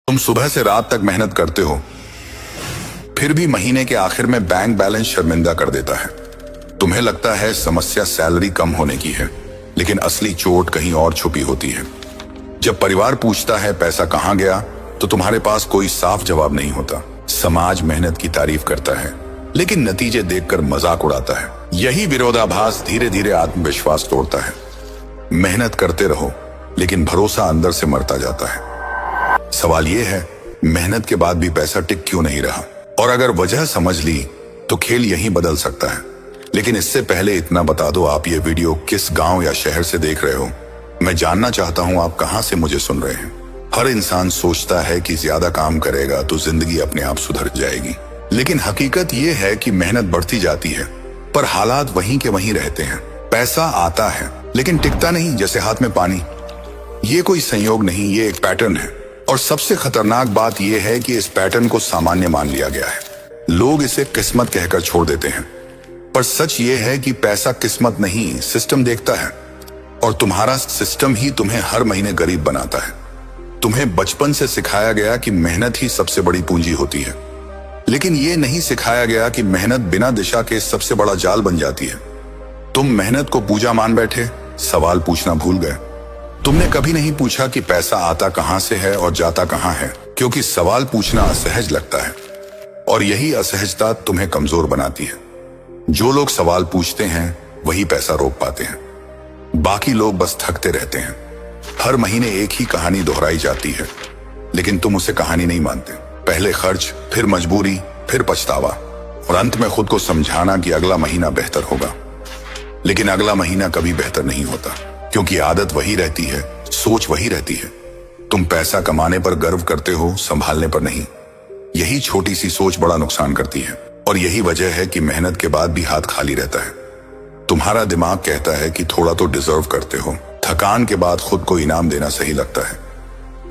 तुम सुबह से रात तक मेहनत करते हो, फिर भी महीने के आखिर में बैंक बैलेंस शर्मिंदा कर देता है। तुम्हें लगता है समस्या सैलरी कम होने की है, लेकिन असली चोट कहीं और छुपी होती है। जब परिवार पूछता है पैसा कहाँ गया, तो तुम्हारे पास कोई साफ जवाब नहीं होता। समाज मेहनत की तारीफ करता है, लेकिन नतीजे देखकर मजाक उड़ाता है। यही विरोधाभास धीरे धीरे आत्मविश्वास तोड़ता है। मेहनत करते रहो, लेकिन भरोसा अंदर से मरता जाता है। सवाल यह है, मेहनत के बाद भी पैसा टिक क्यों नहीं रहा? और अगर वजह समझ ली तो खेल यहीं बदल सकता है। लेकिन इससे पहले इतना बता दो, आप ये वीडियो किस गांव या शहर से देख रहे हो? मैं जानना चाहता हूं आप कहां से मुझे सुन रहे हैं। हर इंसान सोचता है कि ज्यादा काम करेगा तो जिंदगी अपने आप सुधर जाएगी, लेकिन हकीकत ये है कि मेहनत बढ़ती जाती है, पर हालात वहीं के वहीं रहते हैं। पैसा आता है, लेकिन टिकता नहीं, जैसे हाथ में पानी। ये कोई संयोग नहीं, ये एक पैटर्न है। और सबसे खतरनाक बात यह है कि इस पैटर्न को सामान्य मान लिया गया है। लोग इसे किस्मत कहकर छोड़ देते हैं, पर सच ये है कि पैसा किस्मत नहीं, सिस्टम देखता है। और तुम्हारा सिस्टम ही तुम्हें हर महीने गरीब बनाता है। तुम्हें बचपन से सिखाया गया कि मेहनत ही सबसे बड़ी पूंजी होती है, लेकिन ये नहीं सिखाया गया कि मेहनत बिना दिशा के सबसे बड़ा जाल बन जाती है। तुम मेहनत को पूजा मान बैठे, सवाल पूछना भूल गए। तुमने कभी नहीं पूछा कि पैसा आता कहां से है और जाता कहां है, क्योंकि सवाल पूछना असहज लगता है, और यही असहजता तुम्हें कमजोर बनाती है। जो लोग सवाल पूछते हैं वही पैसा रोक पाते हैं, बाकी लोग बस थकते रहते हैं। हर महीने एक ही कहानी दोहराई जाती है, लेकिन तुम उसे कहानी नहीं मानते। पहले खर्च, फिर मजबूरी, फिर पछतावा, और अंत में खुद को समझाना कि अगला महीना बेहतर होगा। लेकिन अगला महीना कभी बेहतर नहीं होता, क्योंकि आदत वही रहती है, सोच वही रहती है। तुम पैसा कमाने पर गर्व करते हो, संभालने पर नहीं। यही छोटी सी सोच बड़ा नुकसान करती है, और यही वजह है कि मेहनत के बाद भी हाथ खाली रहता है। तुम्हारा दिमाग कहता है कि थोड़ा तो डिजर्व करते हो, थकान के बाद खुद को इनाम देना सही लगता है।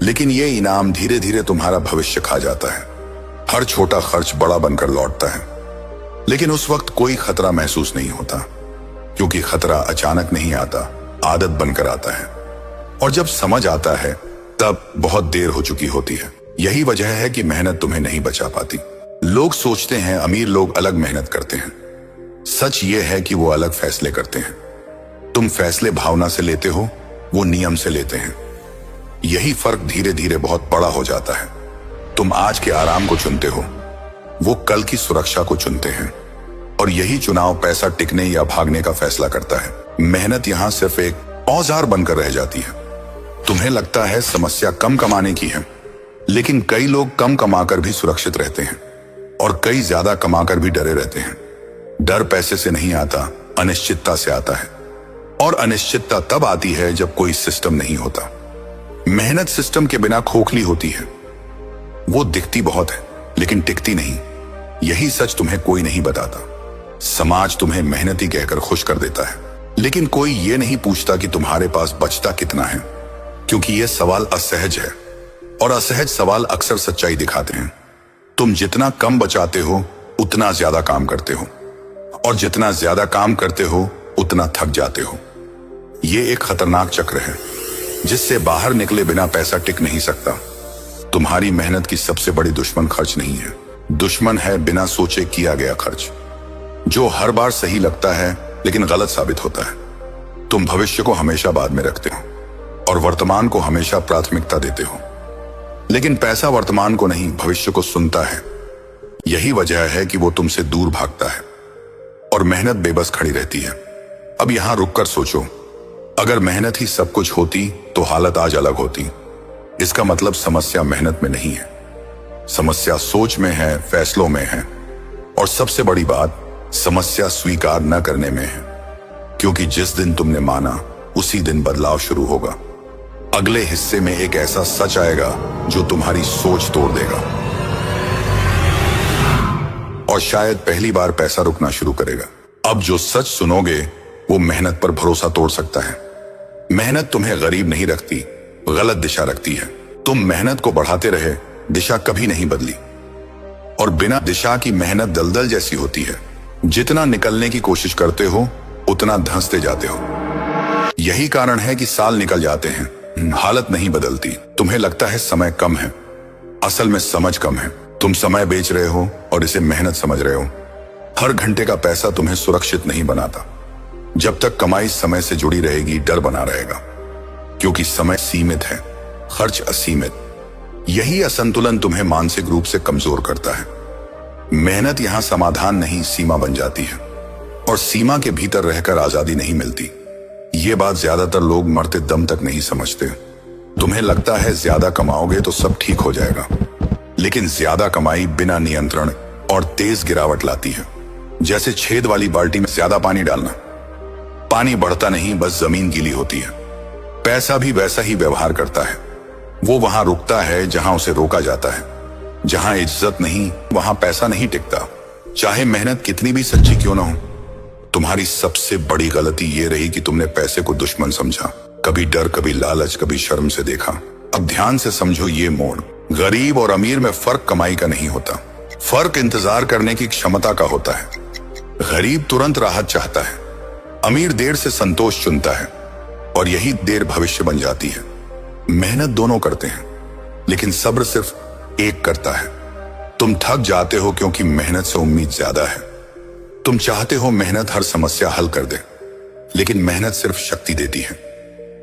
लेकिन ये इनाम धीरे धीरे तुम्हारा भविष्य खा जाता है। हर छोटा खर्च बड़ा बनकर लौटता है, लेकिन उस वक्त कोई खतरा महसूस नहीं होता, क्योंकि खतरा अचानक नहीं आता, आदत बनकर आता है। और जब समझ आता है तब बहुत देर हो चुकी होती है। यही वजह है कि मेहनत तुम्हें नहीं बचा पाती। लोग सोचते हैं अमीर लोग अलग मेहनत करते हैं। सच ये है कि वो अलग फैसले करते हैं। तुम फैसले भावना से लेते हो, वो नियम से लेते हैं। यही फर्क धीरे धीरे बहुत बड़ा हो जाता है। तुम आज के आराम को चुनते हो, वो कल की सुरक्षा को चुनते हैं। और यही चुनाव पैसा टिकने या भागने का फैसला करता है। मेहनत यहां सिर्फ एक औजार बनकर रह जाती है। तुम्हें लगता है समस्या कम कमाने की है, लेकिन कई लोग कम कमाकर भी सुरक्षित रहते हैं, और कई ज्यादा कमाकर भी डरे रहते हैं। डर पैसे से नहीं आता, अनिश्चितता से आता है। और अनिश्चितता तब आती है जब कोई सिस्टम नहीं होता। मेहनत सिस्टम के बिना खोखली होती है। वो दिखती बहुत है, लेकिन टिकती नहीं। यही सच तुम्हें कोई नहीं बताता। समाज तुम्हें मेहनती कहकर खुश कर देता है, लेकिन कोई ये नहीं पूछता कि तुम्हारे पास बचता कितना है, क्योंकि यह सवाल असहज है, और असहज सवाल अक्सर सच्चाई दिखाते हैं। तुम जितना कम बचाते हो उतना ज्यादा काम करते हो, और जितना ज्यादा काम करते हो उतना थक जाते हो। यह एक खतरनाक चक्र है, जिससे बाहर निकले बिना पैसा टिक नहीं सकता। तुम्हारी मेहनत की सबसे बड़ी दुश्मन खर्च नहीं है, दुश्मन है बिना सोचे किया गया खर्च, जो हर बार सही लगता है लेकिन गलत साबित होता है। तुम भविष्य को हमेशा बाद में रखते हो, और वर्तमान को हमेशा प्राथमिकता देते हो, लेकिन पैसा वर्तमान को नहीं, भविष्य को सुनता है। यही वजह है कि वो तुमसे दूर भागता है, और मेहनत बेबस खड़ी रहती है। अब यहां रुककर सोचो, अगर मेहनत ही सब कुछ होती तो हालत आज अलग होती। इसका मतलब समस्या मेहनत में नहीं है, समस्या सोच में है, फैसलों में है, और सबसे बड़ी बात, समस्या स्वीकार न करने में है। क्योंकि जिस दिन तुमने माना, उसी दिन बदलाव शुरू होगा। अगले हिस्से में एक ऐसा सच आएगा जो तुम्हारी सोच तोड़ देगा, और शायद पहली बार पैसा रुकना शुरू करेगा। अब जो सच सुनोगे वो मेहनत पर भरोसा तोड़ सकता है। मेहनत तुम्हें गरीब नहीं रखती, गलत दिशा रखती है। तुम मेहनत को बढ़ाते रहे, दिशा कभी नहीं बदली, और बिना दिशा की मेहनत दलदल जैसी होती है। जितना निकलने की कोशिश करते हो उतना धंसते जाते हो। यही कारण है कि साल निकल जाते हैं, हालत नहीं बदलती। तुम्हें लगता है समय कम है, असल में समझ कम है। तुम समय बेच रहे हो और इसे मेहनत समझ रहे हो। हर घंटे का पैसा तुम्हें सुरक्षित नहीं बनाता। जब तक कमाई समय से जुड़ी रहेगी, डर बना रहेगा, क्योंकि समय सीमित है, खर्च असीमित। यही असंतुलन तुम्हें मानसिक रूप से कमजोर करता है। मेहनत यहां समाधान नहीं, सीमा बन जाती है, और सीमा के भीतर रहकर आजादी नहीं मिलती। ये बात ज्यादातर लोग मरते दम तक नहीं समझते। तुम्हें लगता है ज्यादा कमाओगे तो सब ठीक हो जाएगा, लेकिन ज्यादा कमाई बिना नियंत्रण और तेज गिरावट लाती है। जैसे छेद वाली बाल्टी में ज्यादा पानी डालना, पानी बढ़ता नहीं, बस जमीन गीली होती है। पैसा भी वैसा ही व्यवहार करता है। वो वहां रुकता है जहां उसे रोका जाता है। जहां इज्जत नहीं, वहां पैसा नहीं टिकता, चाहे मेहनत कितनी भी सच्ची क्यों ना हो। तुम्हारी सबसे बड़ी गलती ये रही कि तुमने पैसे को दुश्मन समझा। कभी डर, कभी लालच, कभी शर्म से देखा। अब ध्यान से समझो, ये मोड़ गरीब और अमीर में फर्क कमाई का नहीं होता, फर्क इंतजार करने की क्षमता का होता है। गरीब तुरंत राहत चाहता है, अमीर देर से संतोष चुनता है, और यही देर भविष्य बन जाती है। मेहनत दोनों करते हैं, लेकिन सब्र सिर्फ एक करता है। तुम थक जाते हो क्योंकि मेहनत से उम्मीद ज्यादा है। तुम चाहते हो मेहनत हर समस्या हल कर दे, लेकिन मेहनत सिर्फ शक्ति देती है,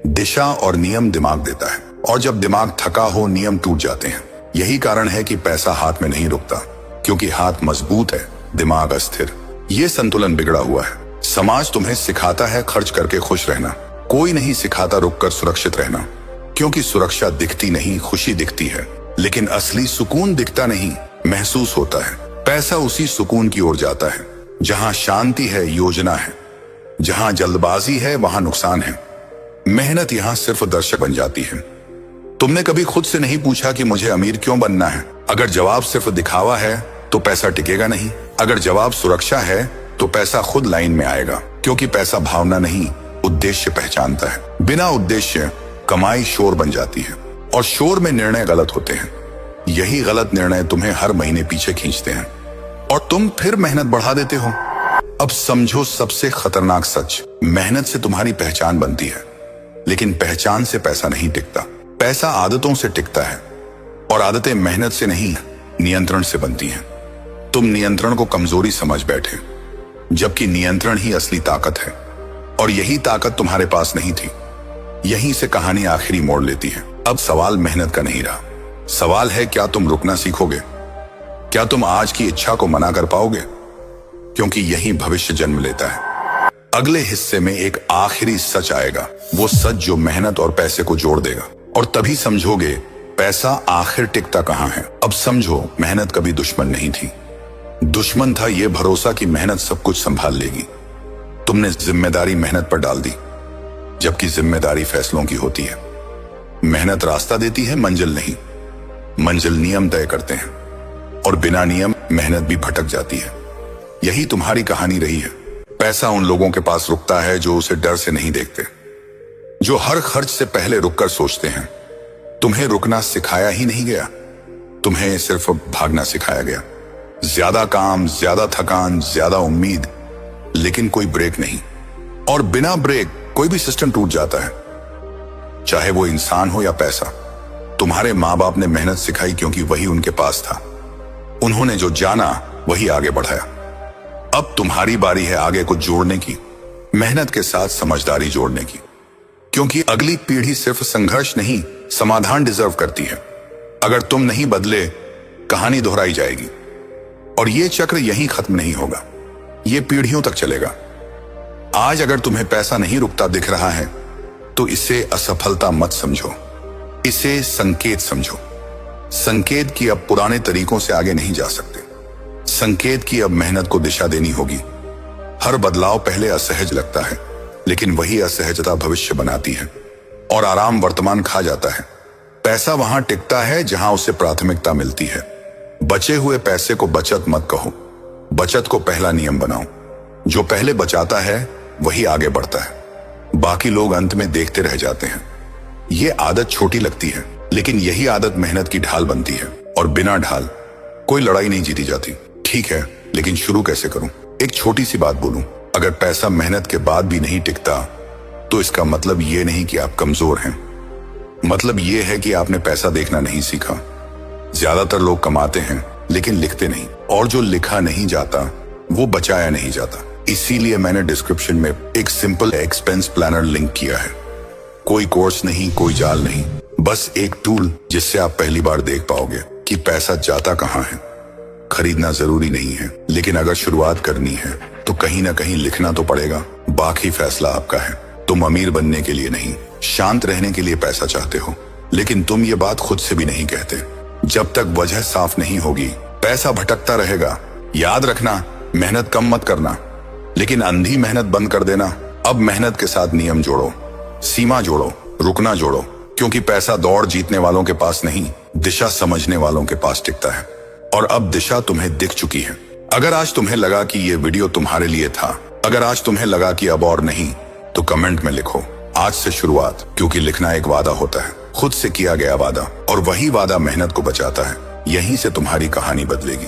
दिशा और नियम दिमाग देता है। और जब दिमाग थका हो, नियम टूट जाते हैं। यही कारण है कि पैसा हाथ में नहीं रुकता, क्योंकि हाथ मजबूत है, दिमाग अस्थिर। ये संतुलन बिगड़ा हुआ है। समाज तुम्हें सिखाता है खर्च करके खुश रहना, कोई नहीं सिखाता रुककर सुरक्षित रहना, क्योंकि सुरक्षा दिखती नहीं, खुशी दिखती है, लेकिन असली सुकून दिखता नहीं, महसूस होता है। पैसा उसी सुकून की ओर जाता है जहां शांति है, योजना है। जहां जल्दबाजी है, वहां नुकसान है। मेहनत यहां सिर्फ दर्शक बन जाती है। तुमने कभी खुद से नहीं पूछा कि मुझे अमीर क्यों बनना है? अगर जवाब सिर्फ दिखावा है तो पैसा टिकेगा नहीं। अगर जवाब सुरक्षा है तो पैसा खुद लाइन में आएगा, क्योंकि पैसा भावना नहीं, उद्देश्य पहचानता है। बिना उद्देश्य कमाई शोर बन जाती है, और शोर में निर्णय गलत होते हैं। यही गलत निर्णय तुम्हें हर महीने पीछे खींचते हैं, और तुम फिर मेहनत बढ़ा देते हो। अब समझो सबसे खतरनाक सच, मेहनत से तुम्हारी पहचान बनती है, लेकिन पहचान से पैसा नहीं टिकता। पैसा आदतों से टिकता है, और आदतें मेहनत से नहीं, नियंत्रण से बनती हैं। तुम नियंत्रण को कमजोरी समझ बैठे, जबकि नियंत्रण ही असली ताकत है, और यही ताकत तुम्हारे पास नहीं थी। यहीं से कहानी आखिरी मोड़ लेती है। अब सवाल मेहनत का नहीं रहा, सवाल है क्या तुम रुकना सीखोगे? क्या तुम आज की इच्छा को मना कर पाओगे? क्योंकि यही भविष्य जन्म लेता है। अगले हिस्से में एक आखिरी सच आएगा, वो सच जो मेहनत और पैसे को जोड़ देगा, और तभी समझोगे पैसा आखिर टिकता कहां है। अब समझो, मेहनत कभी दुश्मन नहीं थी। दुश्मन था ये भरोसा कि मेहनत सब कुछ संभाल लेगी। तुमने जिम्मेदारी मेहनत पर डाल दी, जबकि जिम्मेदारी फैसलों की होती है। मेहनत रास्ता देती है, मंजिल नहीं। मंजिल नियम तय करते हैं, और बिना नियम मेहनत भी भटक जाती है। यही तुम्हारी कहानी रही है। पैसा उन लोगों के पास रुकता है जो उसे डर से नहीं देखते, जो हर खर्च से पहले रुककर सोचते हैं। तुम्हें रुकना सिखाया ही नहीं गया, तुम्हें सिर्फ भागना सिखाया गया। ज्यादा काम, ज्यादा थकान, ज्यादा उम्मीद, लेकिन कोई ब्रेक नहीं। और बिना ब्रेक कोई भी सिस्टम टूट जाता है, चाहे वो इंसान हो या पैसा। तुम्हारे माँ बाप ने मेहनत सिखाई क्योंकि वही उनके पास था। उन्होंने जो जाना वही आगे बढ़ाया। अब तुम्हारी बारी है आगे को जोड़ने की, मेहनत के साथ समझदारी जोड़ने की, क्योंकि अगली पीढ़ी सिर्फ संघर्ष नहीं, समाधान डिजर्व करती है। अगर तुम नहीं बदले, कहानी दोहराई जाएगी, और ये चक्र यहीं खत्म नहीं होगा, ये पीढ़ियों तक चलेगा। आज अगर तुम्हें पैसा नहीं रुकता दिख रहा है, तो इसे असफलता मत समझो, इसे संकेत समझो। संकेत कि अब पुराने तरीकों से आगे नहीं जा सकते। संकेत कि अब मेहनत को दिशा देनी होगी। हर बदलाव पहले असहज लगता है, लेकिन वही असहजता भविष्य बनाती है, और आराम वर्तमान खा जाता है। पैसा वहां टिकता है जहां उसे प्राथमिकता मिलती है। बचे हुए पैसे को बचत मत कहो, बचत को पहला नियम बनाओ। जो पहले बचाता है वही आगे बढ़ता है, बाकी लोग अंत में देखते रह जाते हैं। ये आदत छोटी लगती है, लेकिन यही आदत मेहनत की ढाल बनती है, और बिना ढाल कोई लड़ाई नहीं जीती जाती। ठीक है, लेकिन शुरू कैसे करूं? एक छोटी सी बात बोलूं, अगर पैसा मेहनत के बाद भी नहीं टिकता, तो इसका मतलब ये नहीं कि आप कमजोर हैं। मतलब ये है कि आपने पैसा देखना नहीं सीखा। ज्यादातर लोग कमाते हैं लेकिन लिखते नहीं, और जो लिखा नहीं जाता वो बचाया नहीं जाता। इसीलिए मैंने डिस्क्रिप्शन में एक सिंपल एक्सपेंस प्लानर लिंक किया है। कोई कोर्स नहीं, कोई जाल नहीं, बस एक टूल जिससे आप पहली बार देख पाओगे कि पैसा जाता कहाँ है। खरीदना जरूरी नहीं है, लेकिन अगर शुरुआत करनी है तो कहीं ना कहीं लिखना तो पड़ेगा। बाकी फैसला आपका है। तुम अमीर बनने के लिए नहीं, शांत रहने के लिए पैसा चाहते हो, लेकिन तुम ये बात खुद से भी नहीं कहते। जब तक वजह साफ नहीं होगी पैसा भटकता रहेगा। याद रखना, मेहनत कम मत करना, लेकिन अंधी मेहनत बंद कर देना। अब मेहनत के साथ नियम जोड़ो, सीमा जोड़ो, रुकना जोड़ो, क्योंकि पैसा दौड़ जीतने वालों के पास नहीं, दिशा समझने वालों के पास टिकता है। और अब दिशा तुम्हें दिख चुकी है। अगर आज तुम्हें लगा कि ये वीडियो तुम्हारे लिए था, अगर आज तुम्हें लगा कि अब और नहीं, तो कमेंट में लिखो आज से शुरुआत, क्योंकि लिखना एक वादा होता है, खुद से किया गया वादा, और वही वादा मेहनत को बचाता है। यहीं से तुम्हारी कहानी बदलेगी।